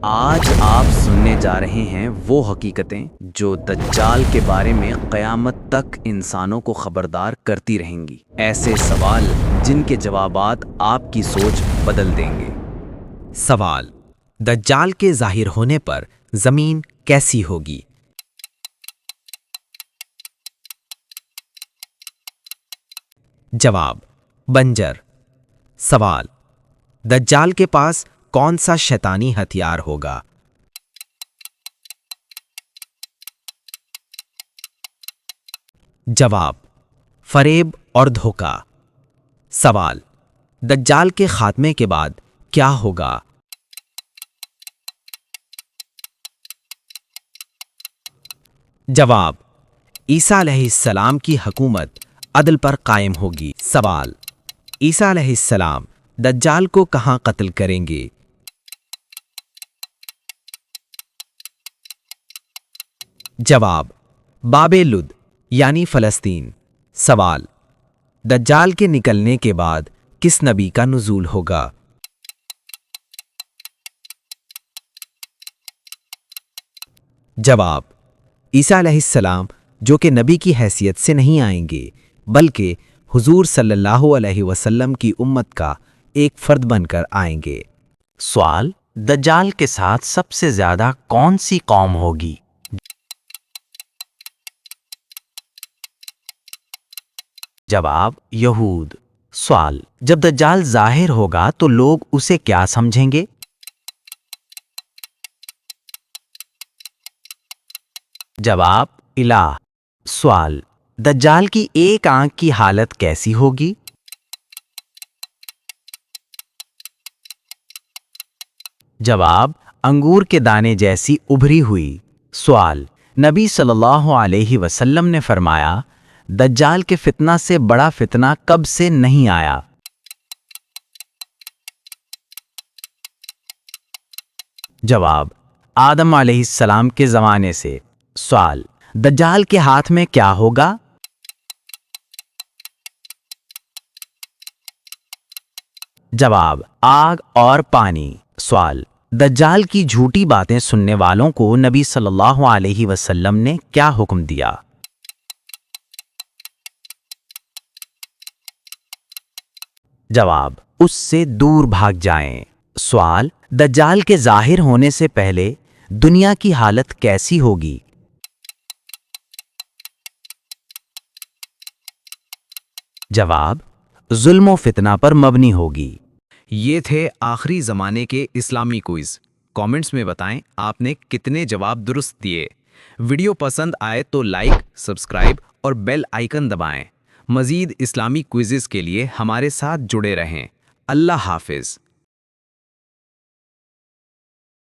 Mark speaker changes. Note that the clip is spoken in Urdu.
Speaker 1: آج آپ سننے جا رہے ہیں وہ حقیقتیں جو دجال کے بارے میں قیامت تک انسانوں کو خبردار کرتی رہیں گی۔ ایسے سوال جن کے جوابات آپ کی سوچ بدل دیں گے۔
Speaker 2: سوال: دجال کے ظاہر ہونے پر زمین کیسی ہوگی؟ جواب: بنجر۔ سوال: دجال کے پاس کون سا شیطانی ہتھیار ہوگا؟ جواب: فریب اور دھوکہ۔ سوال: دجال کے خاتمے کے بعد کیا ہوگا؟ جواب: عیسیٰ علیہ السلام کی حکومت عدل پر قائم ہوگی۔ سوال: عیسیٰ علیہ السلام دجال کو کہاں قتل کریں گے؟ جواب: باب لد یعنی فلسطین۔ سوال: دجال کے نکلنے کے بعد کس نبی کا نزول ہوگا؟ جواب: عیسیٰ علیہ السلام جو کہ نبی کی حیثیت سے نہیں آئیں گے بلکہ حضور صلی اللہ علیہ وسلم کی امت کا ایک فرد بن کر آئیں گے۔
Speaker 3: سوال: دجال کے ساتھ سب سے زیادہ کون سی قوم ہوگی؟ جواب: یہود۔ سوال: جب دجال ظاہر ہوگا تو لوگ اسے کیا سمجھیں گے؟ جواب: الہ۔ سوال: دجال کی ایک آنکھ کی حالت کیسی ہوگی؟ جواب: انگور کے دانے جیسی ابھری ہوئی۔ سوال: نبی صلی اللہ علیہ وسلم نے فرمایا دجال کے فتنہ سے بڑا فتنہ کب سے نہیں آیا؟ جواب: آدم علیہ السلام کے زمانے سے۔ سوال: دجال کے ہاتھ میں کیا ہوگا؟ جواب: آگ اور پانی۔ سوال: دجال کی جھوٹی باتیں سننے والوں کو نبی صلی اللہ علیہ وسلم نے کیا حکم دیا؟ جواب: اس سے دور بھاگ جائیں۔ سوال: دجال کے ظاہر ہونے سے پہلے دنیا کی حالت کیسی ہوگی؟ جواب: ظلم و فتنہ پر مبنی ہوگی۔
Speaker 2: یہ تھے آخری زمانے کے اسلامی کوئز۔ کامنٹس میں بتائیں آپ نے کتنے جواب درست دیے۔ ویڈیو پسند آئے تو لائک، سبسکرائب اور بیل آئیکن دبائیں۔ مزید اسلامی کوئزز کے لیے ہمارے ساتھ جڑے رہیں۔ اللہ حافظ۔